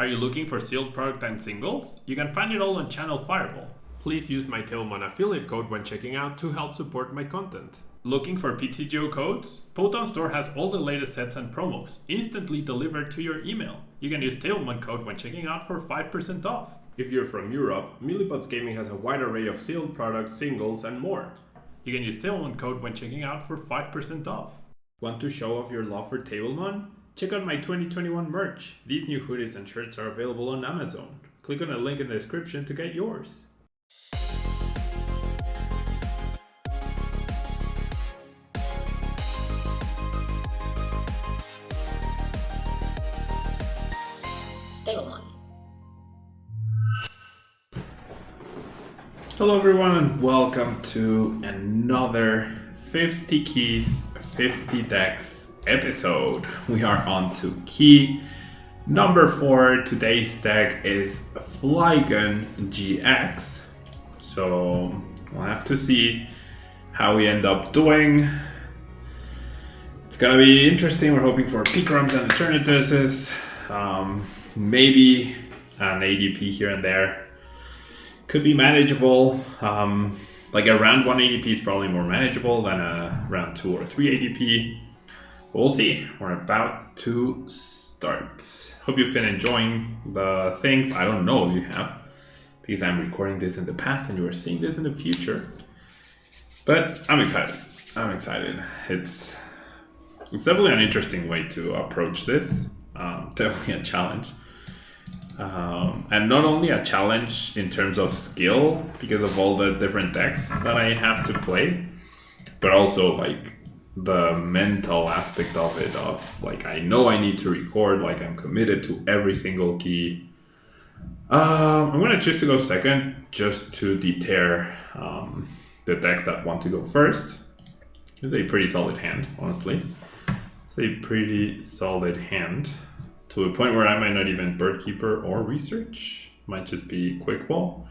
Are you looking for sealed product and singles? You can find it all on Channel Fireball. Please use my Tailmon affiliate code when checking out to help support my content. Looking for PTGO codes? Potown Store has all the latest sets and promos, instantly delivered to your email. You can use Tailmon code when checking out for 5% off. If you're from Europe, Millipots Gaming has a wide array of sealed products, singles, and more. You can use Tailmon code when checking out for 5% off. Want to show off your love for Tailmon? Check out my 2021 merch. These new hoodies and shirts are available on Amazon. Click on the link in the description to get yours. Hello everyone and welcome to another 50 keys, 50 decks episode. We are on to key number 4. Today's deck is Flygon-GX. So we'll have to see how we end up doing. It's gonna be interesting. We're hoping for P-Crumbs and Alternatives. Maybe an ADP here and there. Could be manageable. Like a round 1 ADP is probably more manageable than a round 2 or 3 ADP. But we'll see. We're about to start. Hope you've been enjoying the things. I don't know if you have, because I'm recording this in the past and you are seeing this in the future. But I'm excited. It's definitely an interesting way to approach this. Definitely a challenge. And not only a challenge in terms of skill because of all the different decks that I have to play, but also like the mental aspect of it, of like I know I need to record, like I'm committed to every single key. I'm gonna choose to go second just to deter the decks that want to go first. It's a pretty solid hand, honestly. It's a pretty solid hand. To a point where I might not even Bird Keeper or research. Might just be Quick Ball.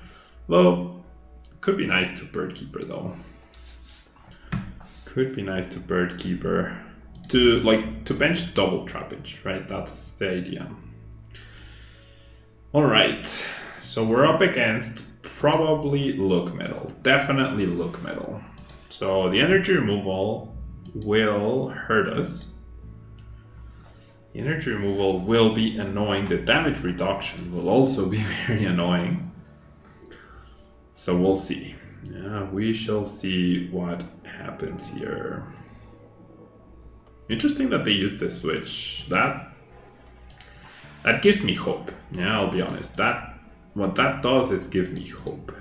Though, could be nice to Bird Keeper though. Could be nice to Bird Keeper. To bench double Trapinch, right? That's the idea. Alright, so we're up against probably Look Metal. Definitely Look Metal. So the energy removal will hurt us. The energy removal will be annoying. The damage reduction will also be very annoying. So we'll see. Yeah, we shall see what happens here. Interesting that they use the switch. That gives me hope. Yeah, I'll be honest. What that does is give me hope.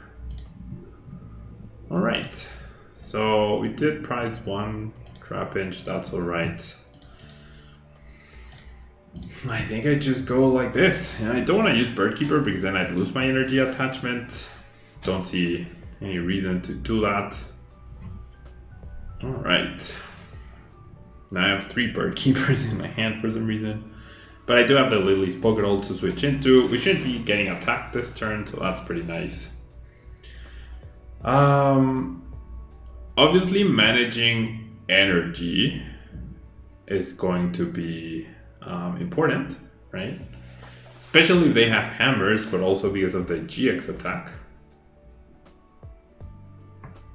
Alright. So we did prize 1 Trapinch, that's alright. I think I just go like this. Yeah, I don't want to use Bird Keeper because then I'd lose my energy attachment. Don't see any reason to do that. Alright. Now I have 3 Bird Keepers in my hand for some reason. But I do have the Lillie's Pokédoll to switch into. We shouldn't be getting attacked this turn, so that's pretty nice. Obviously managing energy is going to be important, right? Especially if they have hammers, but also because of the GX attack.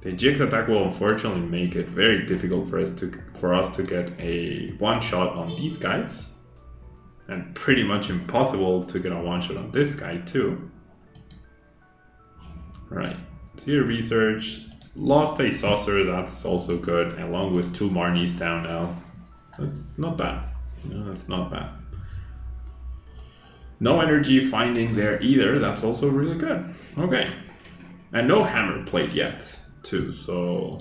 The GX attack will unfortunately make it very difficult for us to get a one-shot on these guys, and pretty much impossible to get a one-shot on this guy too. Right, Zero Research, lost a Saucer, that's also good, along with 2 Marnies down now. That's not bad. No, that's not bad. No energy finding there either. That's also really good. Okay. And no hammer played yet, too. So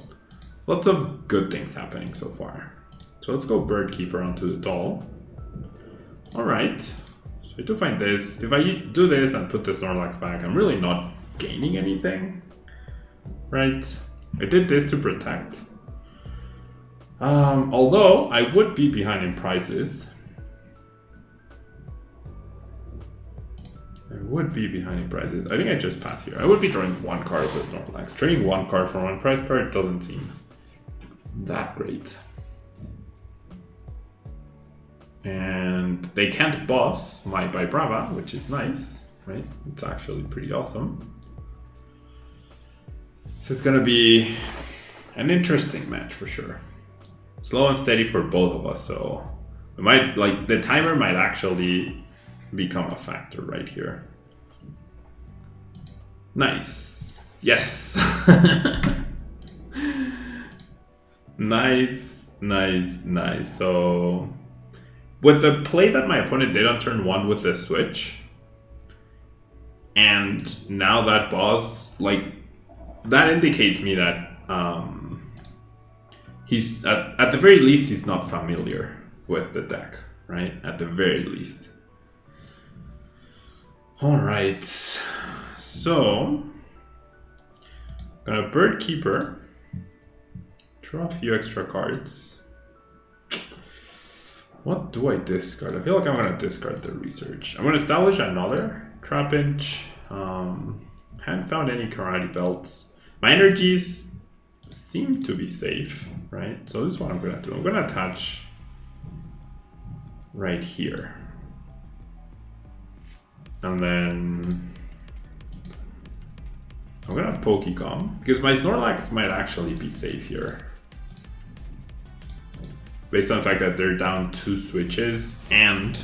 lots of good things happening so far. So let's go Bird Keeper onto the doll. Alright. So I do find this. If I do this and put the Snorlax back, I'm really not gaining anything. Right? I did this to protect. Although I would be behind in prizes. I think I just pass here. I would be drawing 1 card of the Snorlax. Trading 1 card for 1 prize card doesn't seem that great. And they can't boss my Vibrava, which is nice, right? It's actually pretty awesome. So it's gonna be an interesting match for sure. Slow and steady for both of us, so we might, like, the timer might actually become a factor right here. Nice. Yes. Nice, nice, nice. So with the play that my opponent did on turn 1 with the switch, and now that boss, like, that indicates me that he's at the very least he's not familiar with the deck, right? At the very least. All right, so gonna Bird Keeper, draw a few extra cards. What do I discard? I feel like I'm gonna discard the research. I'm gonna establish another Trapinch. Haven't found any Karate Belts. My energies seem to be safe, right? So this is what I'm gonna do. I'm gonna attach right here. And then I'm gonna Pokémon, because my Snorlax might actually be safe here. Based on the fact that they're down 2 switches and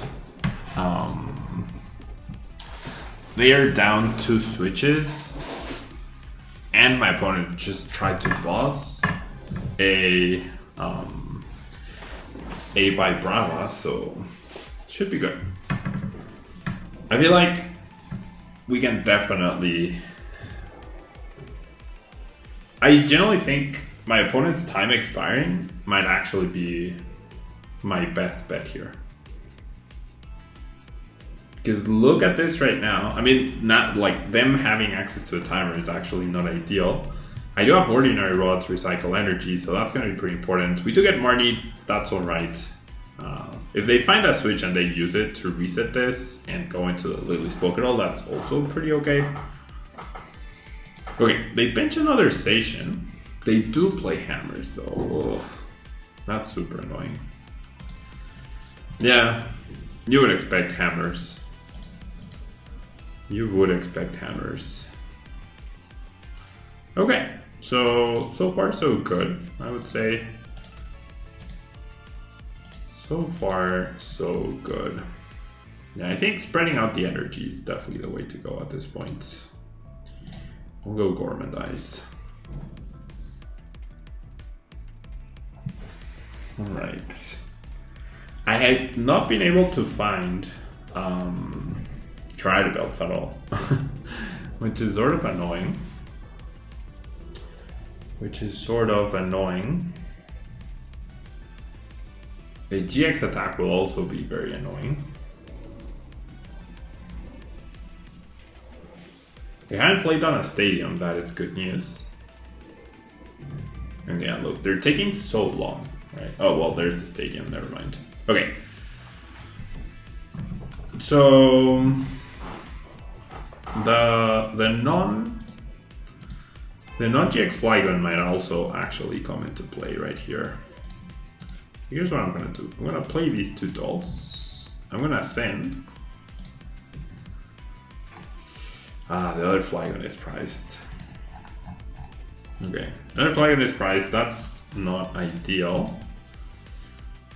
they are down 2 switches and my opponent just tried to boss a Vibrava, so should be good. I feel like we can definitely... I generally think my opponent's time expiring might actually be my best bet here. Because look at this right now. I mean, not like them having access to a timer is actually not ideal. I do have Ordinary Rod to recycle energy, so that's going to be pretty important. We do get Marnie, that's alright. If they find a switch and they use it to reset this and go into the Lillie's Pokédoll, that's also pretty okay. Okay, they bench another Station. They do play hammers though. Ugh, that's super annoying. Yeah, you would expect hammers. You would expect hammers. Okay, so far so good, I would say. So far so good. Yeah, I think spreading out the energy is definitely the way to go at this point. We'll go Gormandize. Alright. I had not been able to find Karate Belts at all. Which is sort of annoying. The GX attack will also be very annoying. They haven't played on a stadium, that is good news. And yeah, look, they're taking so long, right? Oh, well, there's the stadium, never mind. Okay. So the non-GX Flygon might also actually come into play right here. Here's what I'm gonna do. I'm gonna play these 2 dolls. I'm gonna thin. Ah, the other Flygon is priced. Okay, the other Flygon is priced. That's not ideal.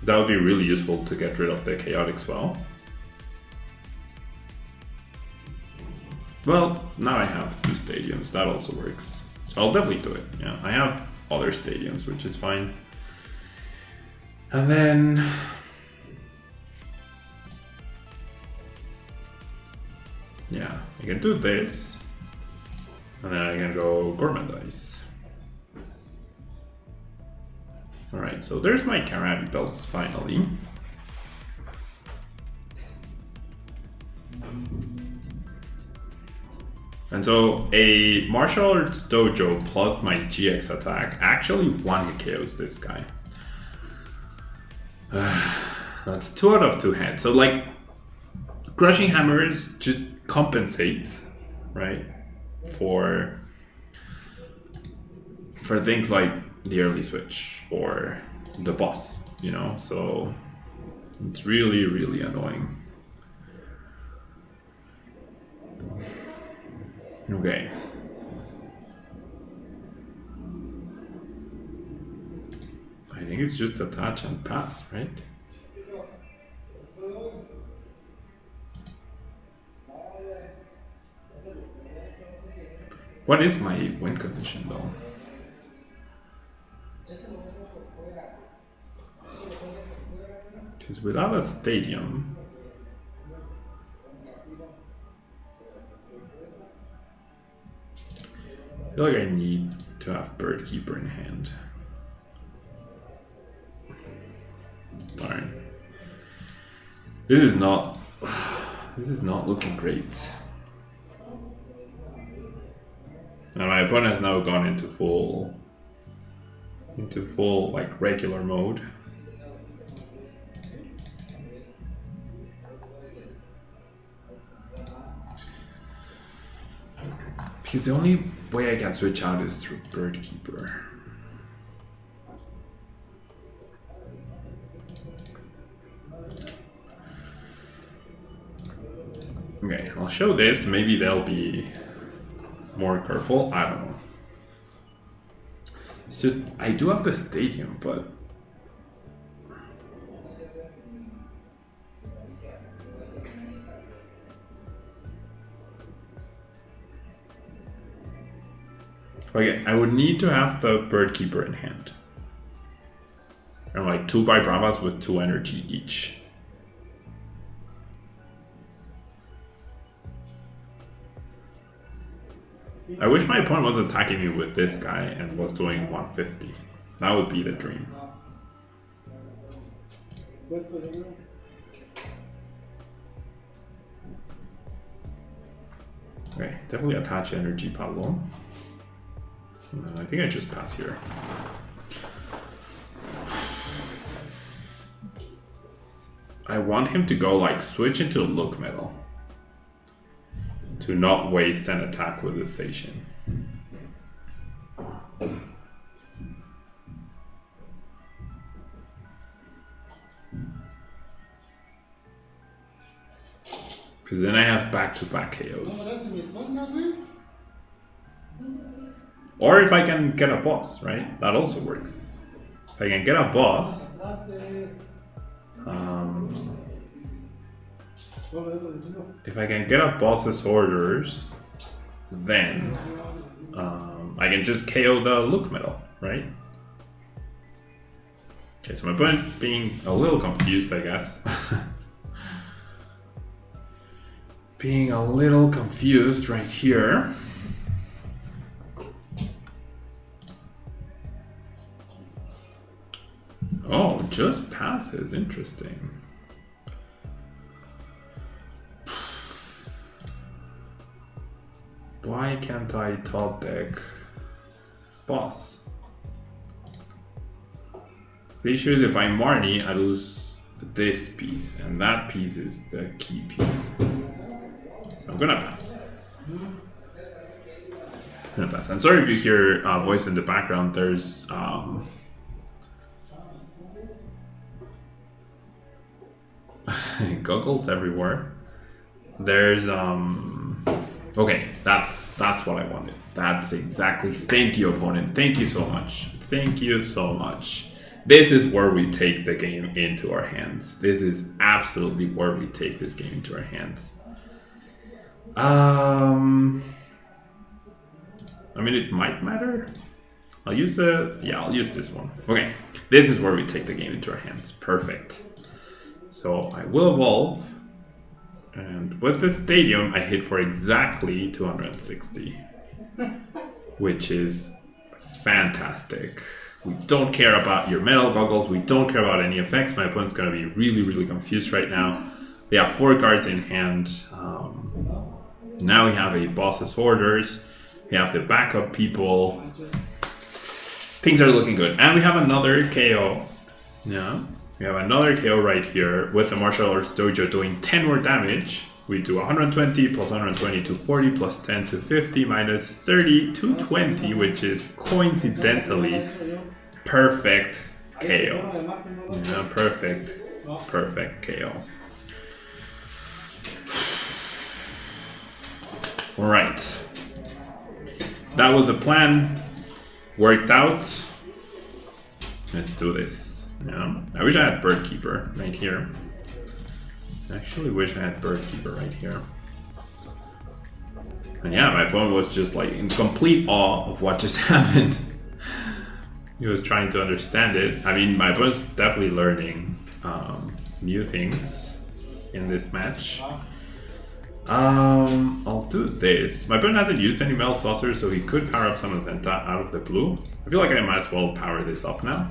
That would be really useful to get rid of the Chaotic Swell. Well, now I have 2 stadiums. That also works. So I'll definitely do it. Yeah, I have other stadiums, which is fine. And then yeah, I can do this. And then I can go Gormandize. Alright, so there's my Karate Belts finally. And so a Martial Arts Dojo plus my GX attack actually one KOs this guy. That's 2 out of 2 hands. So like Crushing Hammers just compensate, right? For things like the early switch or the boss, you know? So It's really, really annoying. Okay. I think it's just attach and pass, right? What is my win condition though? Because without a stadium, I feel like I need to have Bird Keeper in hand. Darn. This is not looking great. And my opponent has now gone into full like regular mode. Because the only way I can switch out is through Bird Keeper. Okay, I'll show this. Maybe they'll be more careful. I don't know. It's just, I do have the stadium, but okay, I would need to have the Bird Keeper in hand. And like 2 Vibravas with 2 energy each. I wish my opponent was attacking me with this guy and was doing 150. That would be the dream. Okay, definitely attach energy Pablo. I think I just pass here. I want him to go like switch into look metal to not waste an attack with the station. Because then I have back-to-back KOs. Or if I can get a boss, right? That also works. If I can get a boss, if I can get a boss's orders, then I can just KO the look metal, right? Okay, so my opponent being a little confused, I guess. Being a little confused right here. Oh, just passes, interesting. Why can't I top deck boss? The issue is if I'm Marnie, I lose this piece, and that piece is the key piece. So I'm gonna pass. I'm sorry if you hear a voice in the background. There's goggles everywhere. There's okay, that's what I wanted. That's exactly. Thank you, opponent. Thank you so much. Thank you so much. This is where we take the game into our hands. This is absolutely where we take this game into our hands. I mean, it might matter. I'll use I'll use this one. Okay, this is where we take the game into our hands. Perfect. So I will evolve, and with the stadium, I hit for exactly 260, which is fantastic. We don't care about your metal goggles. We don't care about any effects. My opponent's gonna be really, really confused right now. We have 4 cards in hand. Now we have a boss's orders. We have the backup people. Things are looking good. And we have another KO. Yeah. We have another KO right here with the Martial Arts Dojo doing 10 more damage. We do 120 plus 120 to 40 plus 10 to 50 minus 30 to 20, which is coincidentally perfect KO. Yeah, perfect Perfect KO. Alright. That was the plan. Worked out. Let's do this. Yeah. I wish I had Bird Keeper right here. I actually wish I had Bird Keeper right here. And yeah, my opponent was just like in complete awe of what just happened. He was trying to understand it. I mean, my opponent's definitely learning new things in this match. I'll do this. My opponent hasn't used any Metal Saucer, so he could power up some Azenta out of the blue. I feel like I might as well power this up now.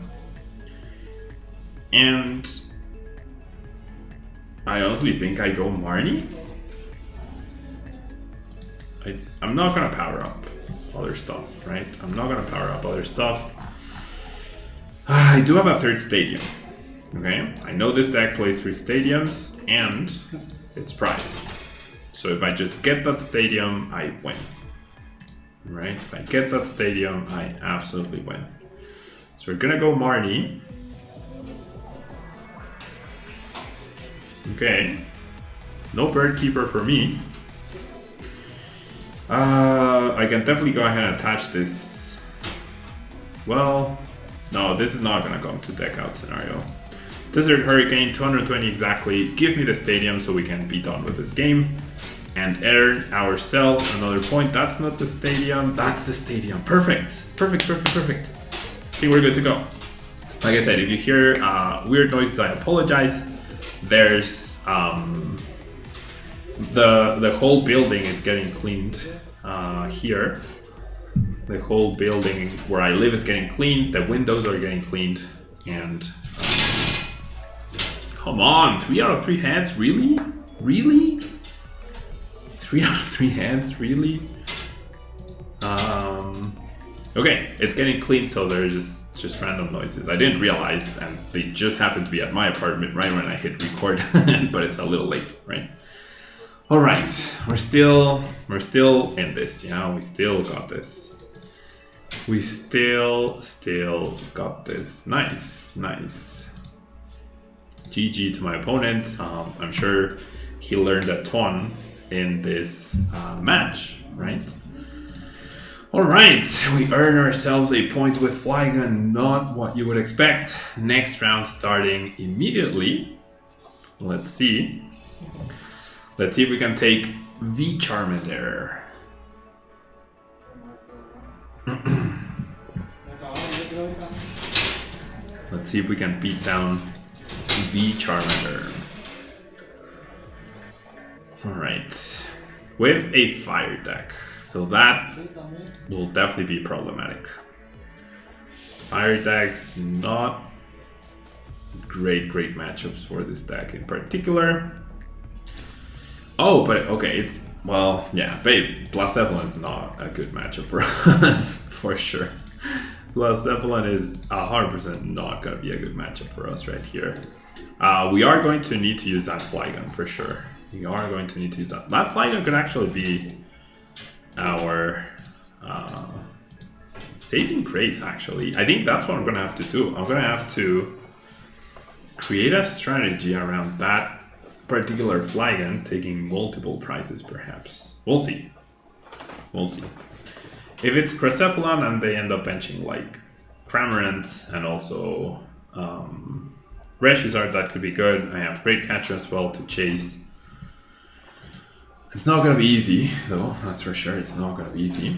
And I honestly think I go Marnie. I'm not gonna power up other stuff, right? I'm not gonna power up other stuff. I do have a third stadium, okay? I know this deck plays 3 stadiums and it's priced. So if I just get that stadium, I win, right? If I get that stadium, I absolutely win. So we're gonna go Marnie. Okay, no Bird Keeper for me. I can definitely go ahead and attach this. Well, no, this is not gonna go into deck out scenario. Desert Hurricane, 220 exactly. Give me the stadium so we can be done with this game. And earn ourselves another point. That's not the stadium, that's the stadium. Perfect, perfect, perfect, perfect. I think we're good to go. Like I said, if you hear weird noises, I apologize. There's the whole building is getting cleaned here. The whole building where I live is getting cleaned. The windows are getting cleaned, and come on, 3 out of 3 hands, really, really. 3 out of 3 hands, really. Okay, it's getting cleaned, so there's just random noises. I didn't realize, and they just happened to be at my apartment right when I hit record, but it's a little late, right? All right, we're still in this, you know. We still got this. We still got this. Nice, nice. GG to my opponent. I'm sure he learned a ton in this match, right? All right, we earn ourselves a point with Flygon, not what you would expect. Next round starting immediately. Let's see. Let's see if we can take V Charmander. Let's see if we can beat down V Charmander. Alright. With a fire deck. So that will definitely be problematic. Fire decks, not great matchups for this deck in particular. Oh, but okay, it's, well, yeah, Blacephalon is not a good matchup for us, for sure. Blacephalon is 100% not going to be a good matchup for us right here. We are going to need to use that Flygon for sure. We are going to need to use that. That Flygon could actually be our saving grace, actually. I think that's what I'm going to have to do. I'm going to have to create a strategy around that particular Flygon, taking multiple prizes perhaps. We'll see. We'll see. If it's Cracephalon and they end up benching like Cramorant and also Reshizard, that could be good. I have Great Catcher as well to chase. It's not going to be easy, though, that's for sure. It's not going to be easy.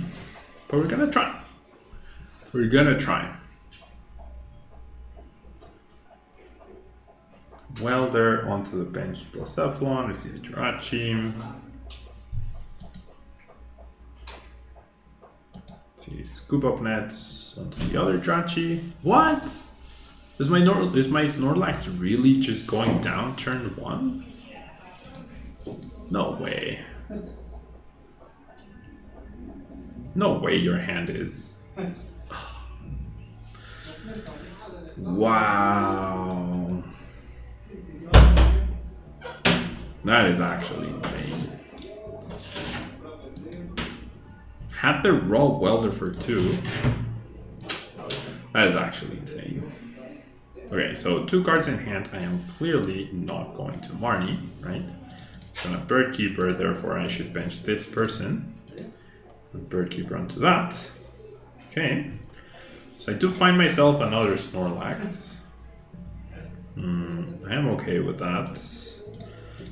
But we're going to try. We're going to try. Welder onto the bench Blacephalon. We see the Jirachi. See Scoop Up Nets onto the other Jirachi. What? Is my Snorlax really just going down turn 1? No way. No way your hand is... Wow. That is actually insane. Had the raw welder for 2. That is actually insane. Okay, so 2 cards in hand. I am clearly not going to Marnie, right? It's gonna Bird Keeper, therefore I should bench this person. And Bird Keeper onto that. Okay. So I do find myself another Snorlax. I am okay with that.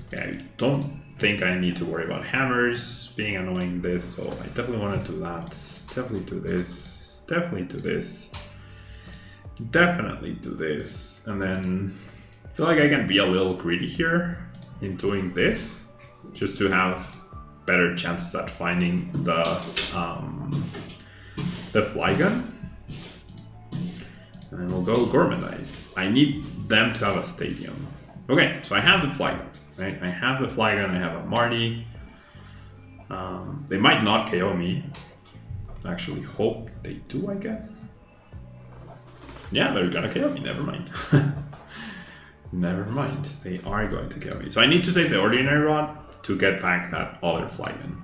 Okay, I don't think I need to worry about hammers being annoying this, so I definitely want to do that. Definitely do this. Definitely do this. Definitely do this. And then I feel like I can be a little greedy here in doing this, just to have better chances at finding the Flygon. And then we'll go Gourmetize. I need them to have a stadium. Okay, so I have the Flygon, right? I have the Flygon, I have a Marty. They might not KO me. I actually hope they do, I guess. Yeah, they're gonna KO me, never mind. Never mind, they are going to KO me. So I need to save the Ordinary Rod to get back that other Flygon.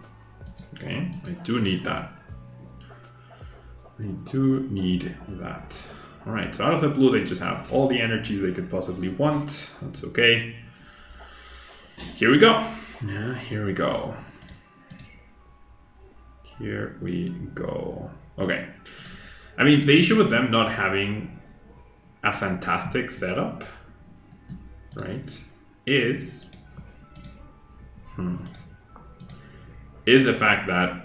Okay, I do need that. I do need that. Alright, so out of the blue they just have all the energies they could possibly want. That's okay. Here we go. Yeah, here we go. Here we go. Okay. I mean, the issue with them not having a fantastic setup, right, is the fact that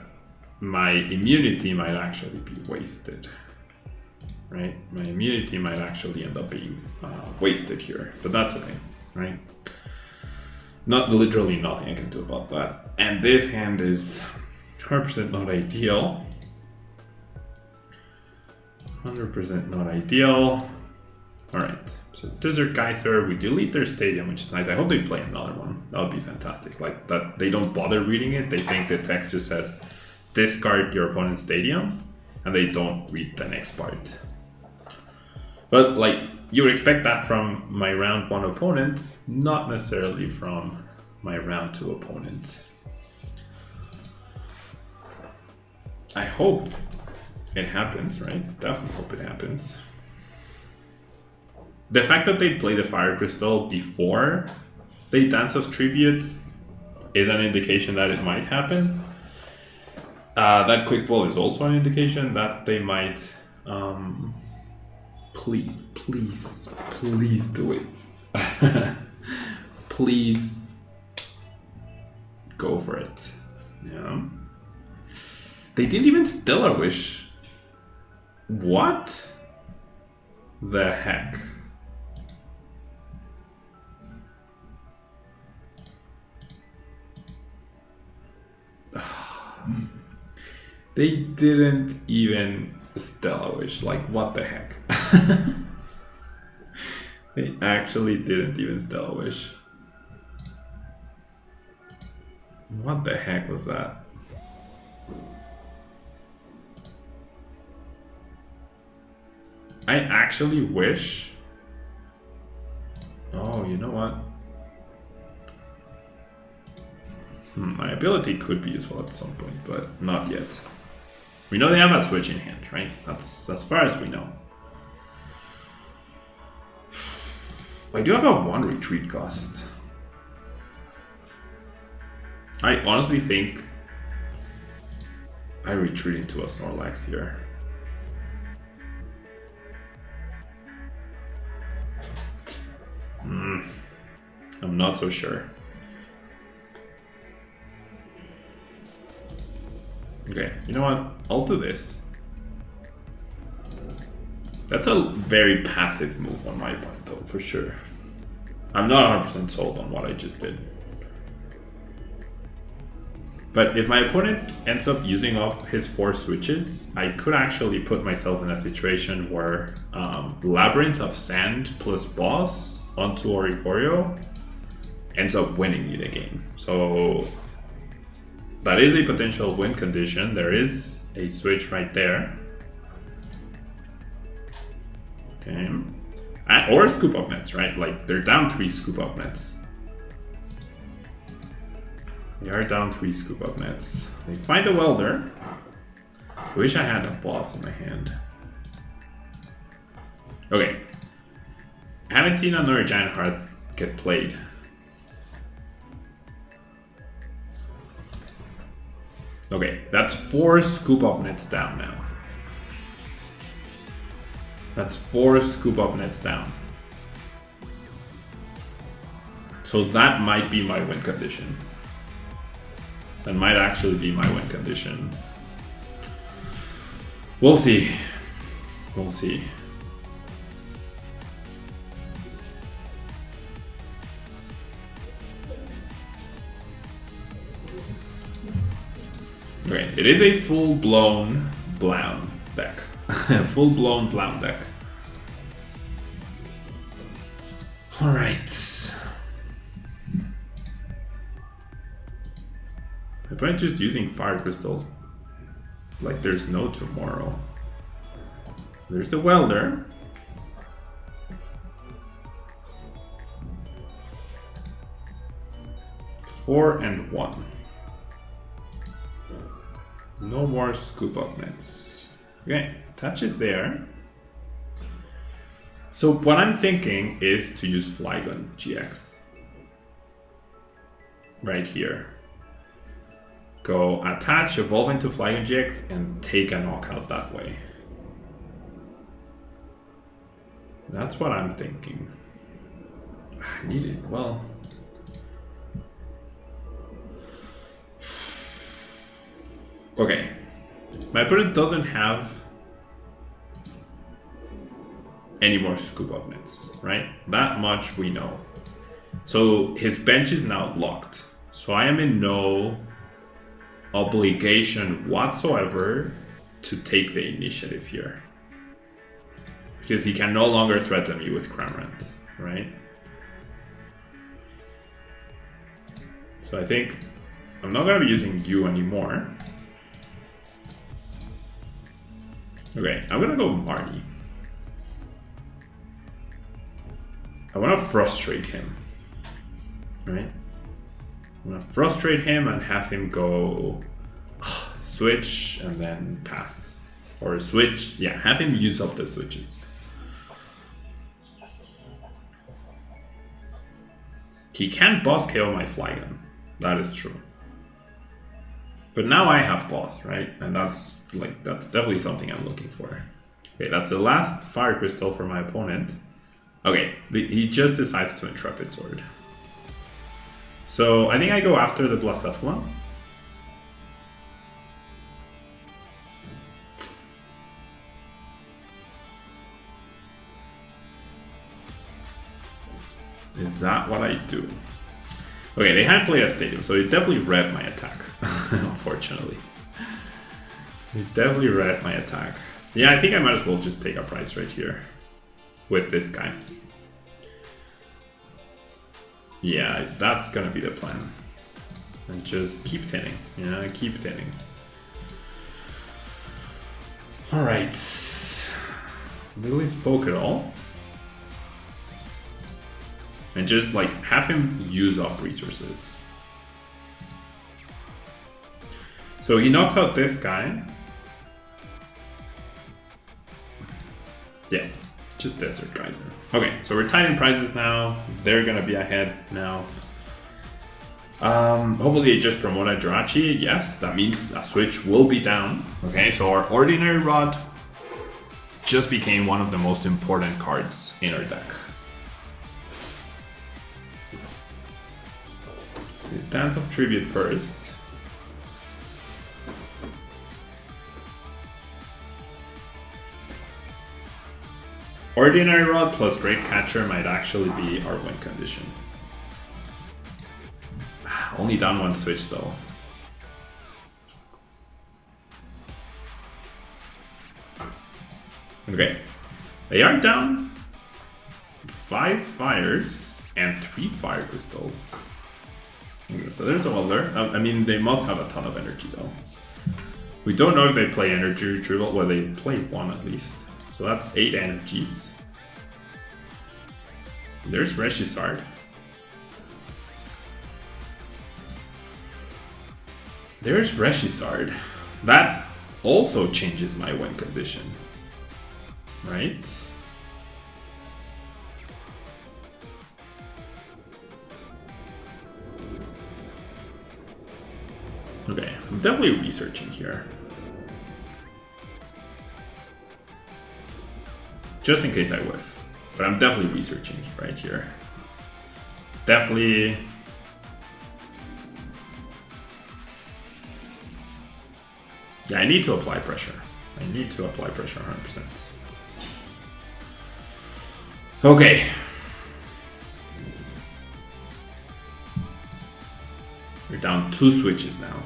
my immunity might actually be wasted. Right, my immunity might actually end up being wasted here, but that's okay, right? Not literally nothing I can do about that. And this hand is 100% not ideal. 100% not ideal. All right, so Desert Geyser, we delete their stadium, which is nice. I hope they play another one. That would be fantastic. Like that, they don't bother reading it. They think the text just says, discard your opponent's stadium, and they don't read the next part. But like, you would expect that from my round 1 opponent, not necessarily from my round 2 opponent. I hope it happens, right? Definitely hope it happens. The fact that they play the Fire Crystal before they Dance of Tribute is an indication that it might happen. That Quick Ball is also an indication that they might... Please, please, please do it. Please go for it. Yeah. They didn't even Stellar Wish. What the heck? They didn't even Stellar Wish. Like, what the heck? They actually didn't even Stellar Wish. What the heck was that? I actually wish... Oh, you know what? My ability could be useful at some point, but not yet. We know they have that switch in hand, right? That's as far as we know. I do have a 1 retreat cost. I honestly think I retreat into a Snorlax here. I'm not so sure. Okay, you know what? I'll do this. That's a very passive move on my part, though, for sure. I'm not 100% sold on what I just did. But if my opponent ends up using up his 4 switches, I could actually put myself in a situation where Labyrinth of Sand plus Boss onto Oricorio ends up winning me the game. So that is a potential win condition. There is a switch right there. Okay. Or scoop up nets, right? Like, they're down 3 scoop up nets. They are down 3 scoop up nets. They find a welder. I wish I had a boss in my hand. Okay. I haven't seen another Giant Hearth get played. Okay, that's 4 scoop up nets down now. That's 4 scoop up nets down. So that might be my win condition. That might actually be my win condition. We'll see. We'll see. Okay, it is a full-blown Blown deck. Full-blown Blown deck. Alright. If I'm just using fire crystals like there's no tomorrow. There's the welder. Four and 1. No more scoop up nets. Okay, touch is there. So what I'm thinking is to use Flygon-GX. Right here. Go attach, evolve into Flygon-GX, and take a knockout that way. That's what I'm thinking. I need it, well. Okay. My opponent doesn't have any more scoop up nets, right? That much we know. So his bench is now locked. So I am in no obligation whatsoever to take the initiative here. Because he can no longer threaten me with Cramorant, right? So I think I'm not going to be using you anymore. Okay, I'm going to go Marnie. I want to frustrate him, right? I'm going to frustrate him and have him go switch and then pass. Or switch, yeah, have him use up the switches. He can boss KO my Flygon, that is true. But now I have boss, right? And that's definitely something I'm looking for. Okay, that's the last fire crystal for my opponent. Okay, he just decides to Intrepid Sword. So I think I go after the Blacephalon. Is that what I do? Okay, they had played a stadium, so they definitely read my attack, unfortunately. They definitely read my attack. Yeah, I think I might as well just take a price right here with this guy. Yeah, that's gonna be the plan. And just keep tinning, yeah, keep tinning. Alright. Lillie's Pokeball. And just like have him use up resources. So he knocks out this guy. Yeah, just Desert Geyser. Okay, so we're tied in prizes now. They're gonna be ahead now. Hopefully they just promote a Jirachi. Yes, that means a switch will be down. Okay, so our Ordinary Rod just became one of the most important cards in our deck. So Dance of Tribute first. Ordinary Rod plus Great Catcher might actually be our win condition. Only down one switch though. Okay, they are down 5 fires and 3 fire crystals. Okay, so there's a welder. I mean, they must have a ton of energy though. We don't know if they play energy retrieval. Well, they play 1 at least. So that's 8 energies. There's Reshisard. There's Reshisard. That also changes my win condition. Right? I'm definitely researching here. Just in case I whiff. But I'm definitely researching right here. Definitely. Yeah, I need to apply pressure. I need to apply pressure 100%. Okay. We're down 2 switches now.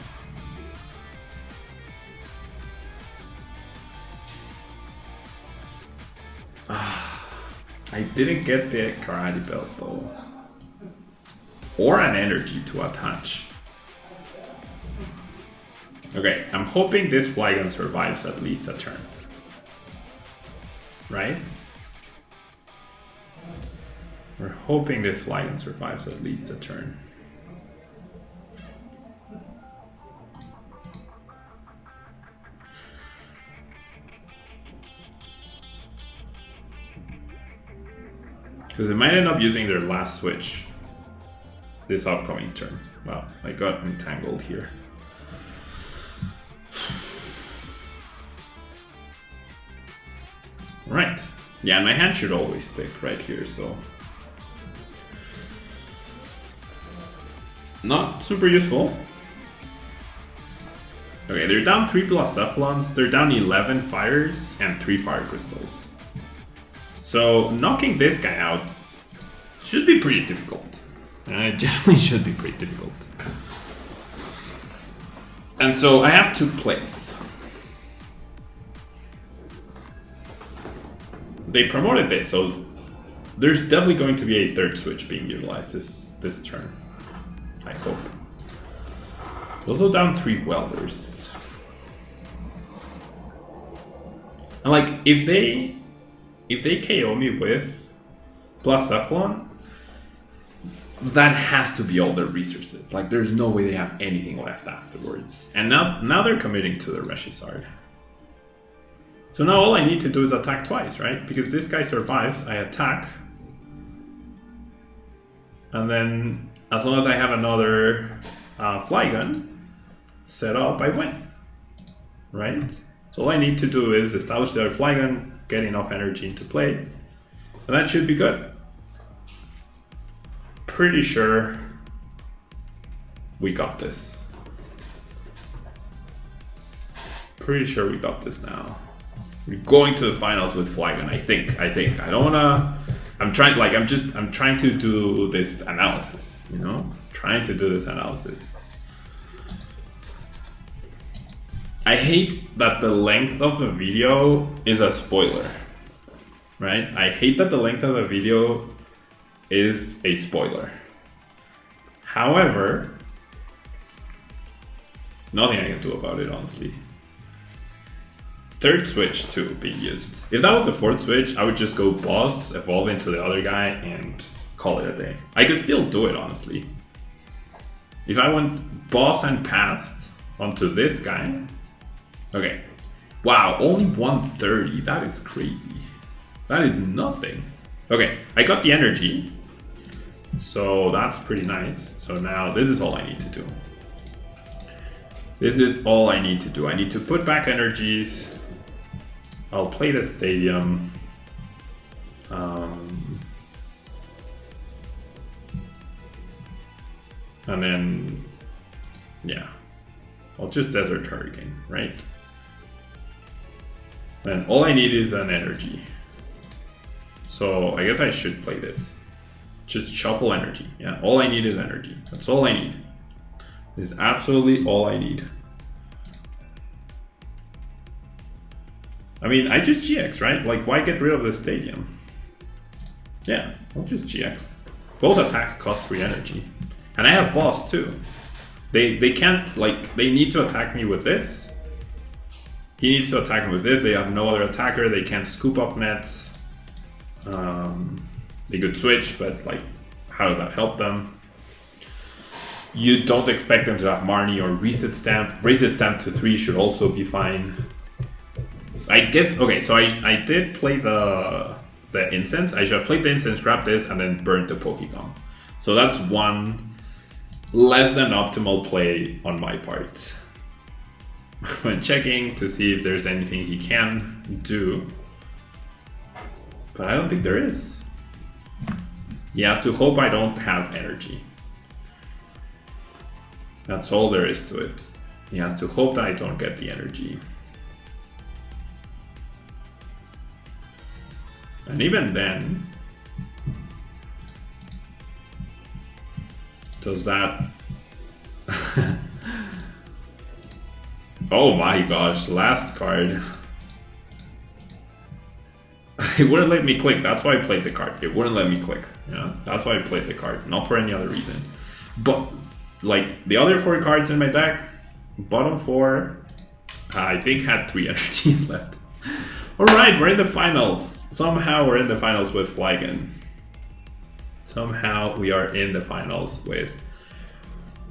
I didn't get the Karate Belt though. Or an energy to attach. Okay, I'm hoping this Flygon survives at least a turn. Right? We're hoping this Flygon survives at least a turn. Because they might end up using their last switch this upcoming turn. Wow, I got entangled here. Right. Yeah, and my hand should always stick right here, so. Not super useful. Okay, they're down 3+ Cephalons, they're down 11 fires and 3 fire crystals. So knocking this guy out should be pretty difficult. It generally should be pretty difficult. And so I have 2 plays. They promoted this, so there's definitely going to be a 3rd switch being utilized this turn. I hope. Also down 3 welders. And like if they KO me with plus Cephalon, that has to be all their resources. Like there's no way they have anything left afterwards. And now they're committing to the Reshisard. So now all I need to do is attack twice, right? Because this guy survives, I attack. And then as long as I have another Flygon set up, I win. Right? So all I need to do is establish the other Flygon, get enough energy into play, and that should be good. Pretty sure we got this. Pretty sure we got this now. We're going to the finals with Flygon, I think. I don't wanna. I'm trying to do this analysis, you know? Trying to do this analysis. I hate that the length of the video is a spoiler, right? I hate that the length of the video is a spoiler. However, nothing I can do about it, honestly. 3rd switch too being used. If that was a 4th switch, I would just go boss, evolve into the other guy, and call it a day. I could still do it, honestly. If I went boss and passed onto this guy. Okay. Wow, only 130. That is crazy. That is nothing. Okay, I got the energy. So that's pretty nice. So now this is all I need to do. This is all I need to do. I need to put back energies. I'll play the stadium. And then, yeah, I'll just Desert Hurricane, right? And all I need is an energy. So I guess I should play this. Just shuffle energy. Yeah, all I need is energy. That's all I need. This is absolutely all I need. I mean, I just GX, right? Like, why get rid of the stadium? Yeah, I'll just GX. Both attacks cost 3 energy. And I have boss too. They can't, like, they need to attack me with this. He needs to attack me with this. They have no other attacker. They can't scoop up nets. They could switch, but like, how does that help them? You don't expect them to have Marnie or Reset Stamp. Reset Stamp to 3 should also be fine. I guess, okay, so I did play the incense. I should have played the incense, grabbed this, and then burned the Pokemon. So that's one less than optimal play on my part. when checking to see if there's anything he can do. But I don't think there is. He has to hope I don't have energy. That's all there is to it. He has to hope that I don't get the energy. And even then, does that... Oh my gosh, last card. It wouldn't let me click, that's why I played the card. It wouldn't let me click, yeah? That's why I played the card, not for any other reason. But, like, the other 4 cards in my deck, bottom 4, I think had 3 energies left. Alright, we're in the finals. Somehow we're in the finals with Flygon. Somehow we are in the finals with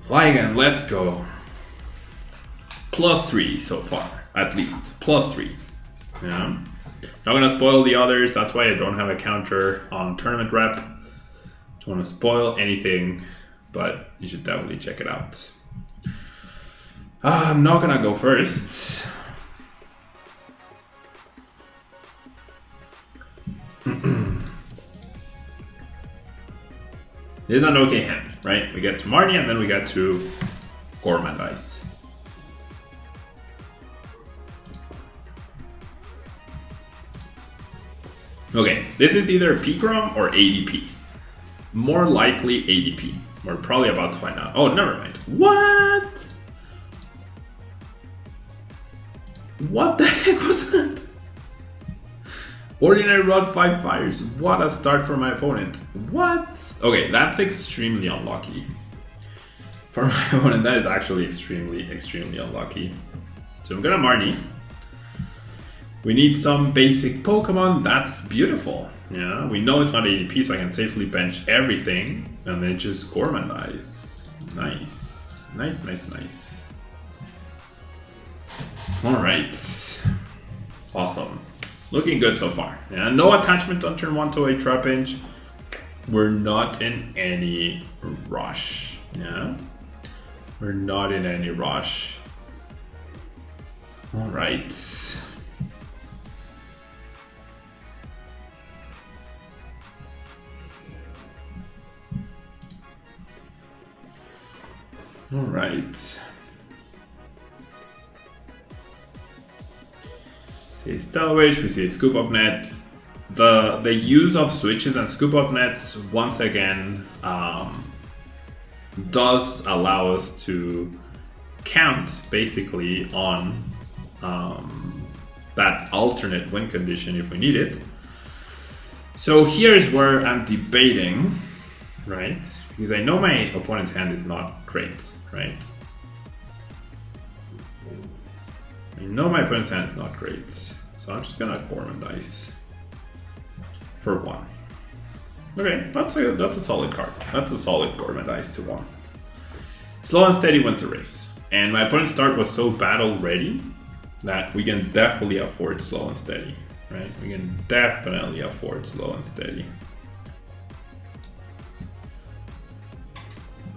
Flygon, let's go. +3 so far, at least. +3. Yeah. Not gonna spoil the others, that's why I don't have a counter on tournament rep. Don't wanna spoil anything, but you should definitely check it out. I'm not gonna go first. This is an okay hand, right? We get to Marnie and then we get to Gormandize. Okay, this is either Picrom or ADP. More likely ADP. We're probably about to find out. Oh, never mind. What? What the heck was that? Ordinary Rod 5 fires. What a start for my opponent. What? Okay, that's extremely unlucky. For my opponent, that is actually extremely unlucky. So I'm gonna Marnie. We need some basic Pokemon. That's beautiful. Yeah, we know it's not ADP, so I can safely bench everything and then just Gormandize. Nice. Nice, nice, nice. Alright. Awesome. Looking good so far. Yeah, no attachment on turn 1 to a Trapinch. We're not in any rush. Yeah. We're not in any rush. Alright. Alright. See Stelwish, we see Scoop Up Net. The use of switches and Scoop Up Nets once again does allow us to count basically on that alternate win condition if we need it. So here's where I'm debating, right? Because I know my opponent's hand is not great, right? I know my opponent's hand is not great, so I'm just gonna Gormandize for 1. Okay, that's a solid card. That's a solid Gormandize to 1. Slow and steady wins the race, and my opponent's start was so bad already that we can definitely afford slow and steady, right? We can definitely afford slow and steady.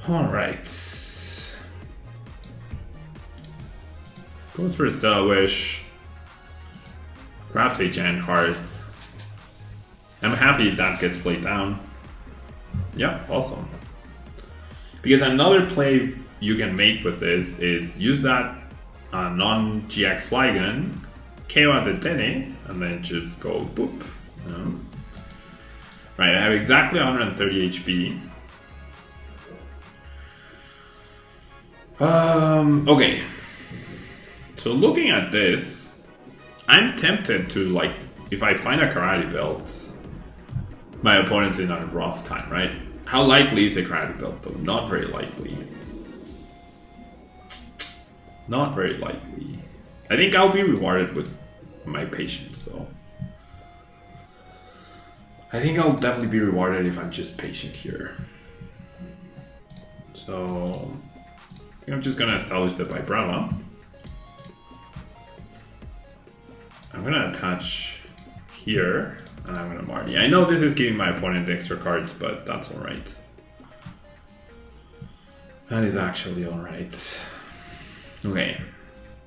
All right. Goes for a Stellar Wish. Grabs a Giant Hearth. I'm happy if that gets played down. Yep, awesome. Because another play you can make with this is use that non-GX Flygon, KO at the Dene, and then just go boop. You know? Right, I have exactly 130 HP. Okay. So looking at this, I'm tempted to, like, if I find a Karate Belt, my opponent's in a rough time, right? How likely is the Karate Belt though? Not very likely. Not very likely. I think I'll be rewarded with my patience though. I think I'll definitely be rewarded if I'm just patient here. So I think I'm just gonna establish the Vibrava. I'm gonna attach here, and I'm gonna Marty. I know this is giving my opponent extra cards, but that's alright. That is actually alright. Okay,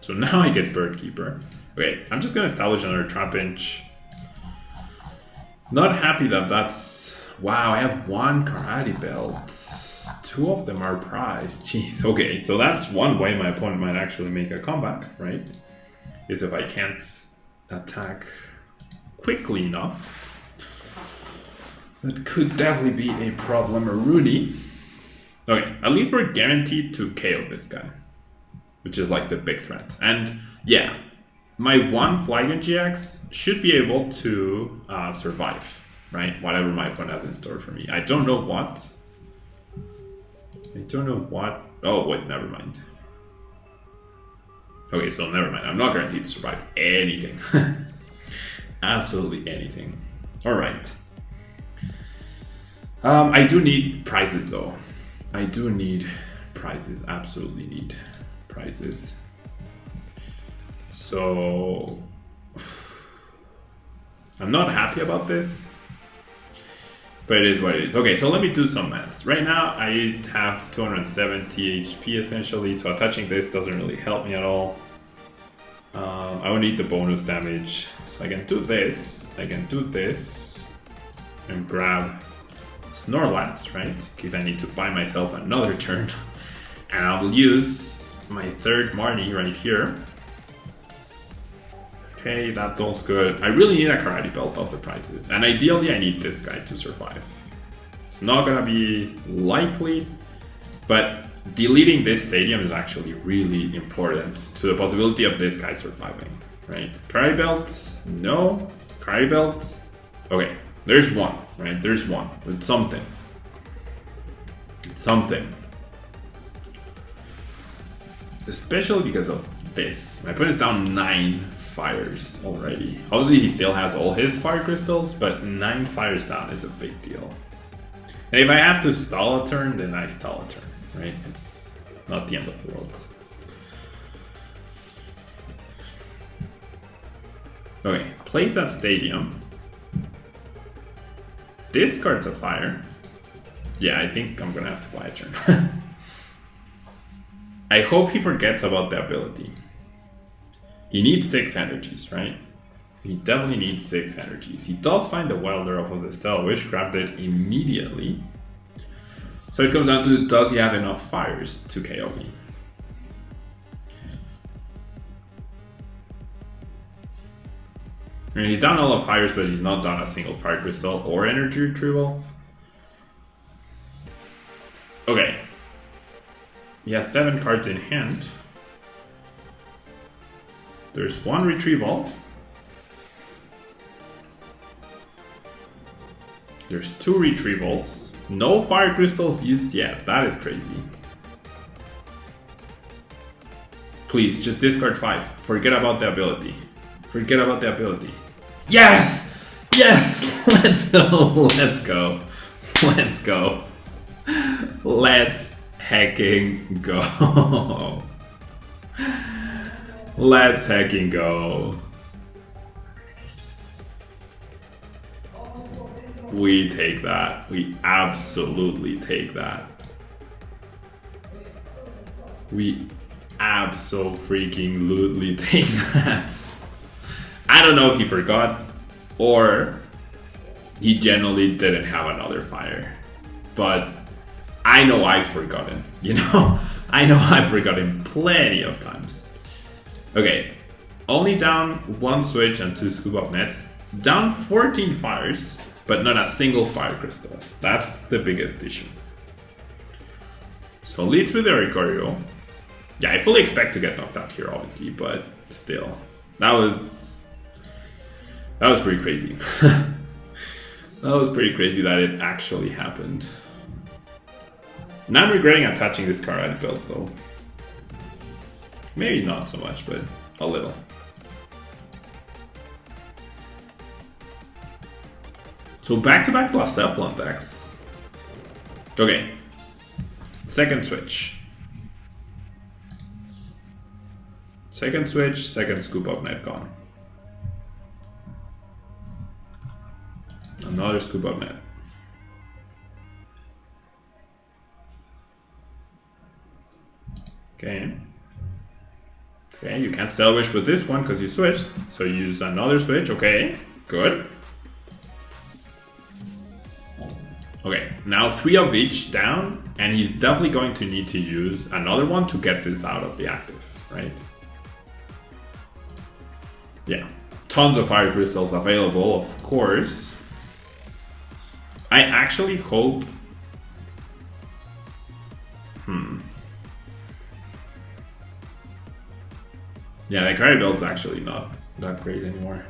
So now I get Bird Keeper. Okay, I'm just gonna establish another Trapinch. Not happy that that's... Wow, I have one Karate Belt. 2 of them are prized. Jeez, okay, so that's one way my opponent might actually make a comeback, right? Is if I can't attack quickly enough. That could definitely be a problem, Rooney. Okay, at least we're guaranteed to KO this guy, which is like the big threat. And yeah, my one Flygon-GX should be able to survive, right? Whatever my opponent has in store for me. I don't know what. Oh, wait, never mind. Okay, so never mind. I'm not guaranteed to survive anything. Absolutely anything. All right. I do need prizes though. I do need prizes. Absolutely need prizes. So I'm not happy about this, but it is what it is. Okay, so let me do some maths. Right now I have 270 HP essentially, so touching this doesn't really help me at all. I will need the bonus damage, so I can do this, I can do this, and grab Snorlax, right? In case I need to buy myself another turn. And I will use my third Marnie right here. Okay, that looks good. I really need a Karate Belt of the prizes. And ideally I need this guy to survive. It's not gonna be likely, but deleting this stadium is actually really important to the possibility of this guy surviving, right? Karate Belt, no. Karate Belt, okay. There's one, right? There's one. It's something. It's something. Especially because of this. My opponent's down 9 fires already. Obviously, he still has all his fire crystals, but 9 fires down is a big deal. And if I have to stall a turn, then I stall a turn, right? It's not the end of the world. Okay, place that stadium. Discards a fire. Yeah, I think I'm gonna have to buy a turn. I hope he forgets about the ability. He needs 6 energies, right? He definitely needs 6 energies. He does find the Wilder of the Stella Wish, grabbed it immediately. So it comes down to, does he have enough fires to KO me? I mean, he's down all the fires, but he's not down a single fire crystal or energy retrieval. Okay. He has 7 cards in hand. There's 1 retrieval. There's 2 retrievals. No fire crystals used yet. That is crazy. Please, just discard 5. Forget about the ability. Forget about the ability. Yes! Yes! Let's go! Let's go! Let's go! Let's hecking go! Let's hecking go! We take that. We absolutely take that. We abso-freaking-lutely take that. I don't know if he forgot or he generally didn't have another fire, but I know I've forgotten, you know? I know I've forgotten plenty of times. Okay, only down 1 switch and 2 scoop up nets, down 14 fires, but not a single fire crystal. That's the biggest issue. So leads with the Oricorio. Yeah, I fully expect to get knocked out here, obviously, but still, that was pretty crazy. That was pretty crazy that it actually happened. Now I'm regretting attaching this Karate Belt though. Maybe not so much, but a little. So back-to-back plus Cephalon decks. Okay. Second switch. Second switch, second scoop up net gone. Another scoop up net. Okay. Okay, you can't Stealth Wish with this one because you switched. So you use another switch. Okay, good. Okay, now 3 of each down, and he's definitely going to need to use another one to get this out of the active, right? Yeah, tons of fire crystals available, of course. I actually hope... Yeah, the Karate Belt's actually not that great anymore.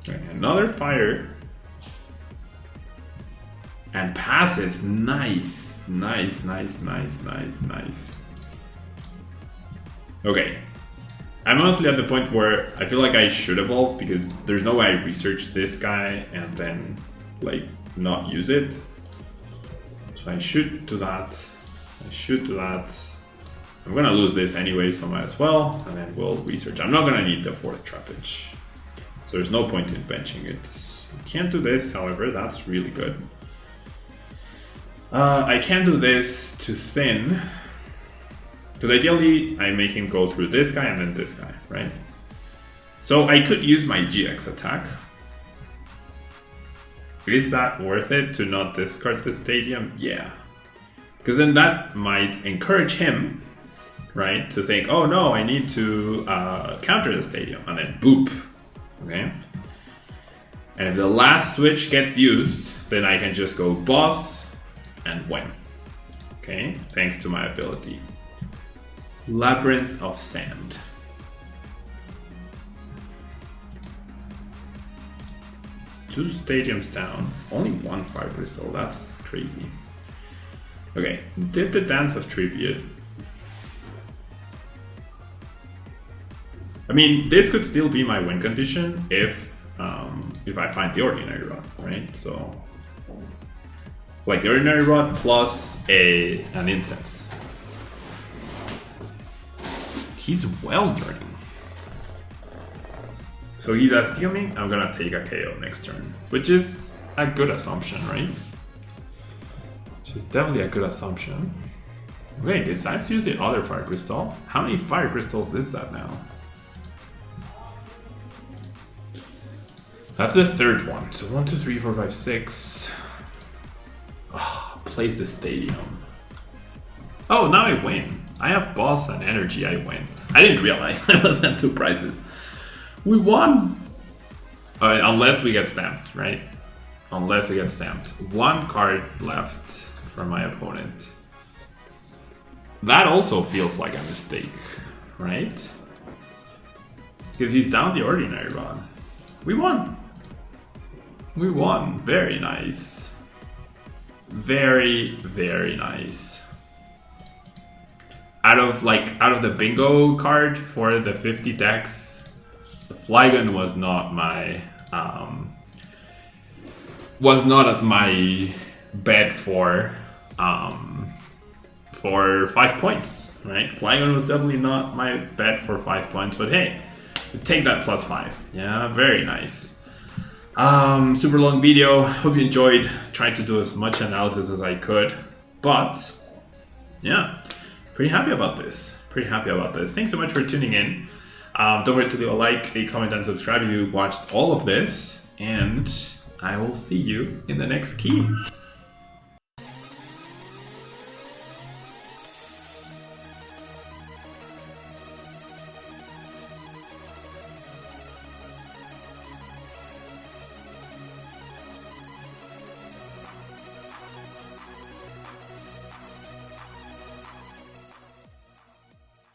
Okay, another fire. And passes. Nice. Nice, nice, nice, nice, nice. Okay. I'm honestly at the point where I feel like I should evolve because there's no way I research this guy and then like not use it. So I should do that. I should do that. I'm gonna lose this anyway, so might as well, and then we'll research. I'm not gonna need the 4th Trapinch, so there's no point in benching it. I can't do this, however, that's really good. I can do this to thin, because ideally I make him go through this guy and then this guy, right? So I could use my GX attack. Is that worth it to not discard the stadium? Yeah, because then that might encourage him, right, to think, oh no, I need to counter the stadium, and then boop, okay? And if the last switch gets used, then I can just go boss and win, okay? Thanks to my ability. Labyrinth of Sand. Two stadiums down, only 1 fire crystal, that's crazy. Okay, did the Dance of Tribute. I mean, this could still be my win condition if I find the Ordinary Rod, right? So, like the Ordinary Rod plus an Incense. He's well turning. So he's assuming I'm gonna take a KO next turn, which is a good assumption, right? Which is definitely a good assumption. Okay, decides to use the other fire crystal. How many fire crystals is that now? That's the 3rd one. So 1, 2, 3, 4, 5, 6. Oh, plays the stadium. Oh, now I win. I have boss and energy, I win. I didn't realize I was at 2 prizes. We won! Unless we get stamped, right? Unless we get stamped. 1 card left for my opponent. That also feels like a mistake, right? Because he's down the Ordinary Rod. We won! We won. Very nice. Very, very nice. Out of the bingo card for the 50 decks, the Flygon was not my bet for 5 points, right? Flygon was definitely not my bet for 5 points, but hey, take that +5. Yeah, very nice. Super long video. Hope you enjoyed. Tried to do as much analysis as I could, but yeah, pretty happy about this. Thanks so much for tuning in. Don't forget to leave a like, a comment, and subscribe if you watched all of this, and I will see you in the next key.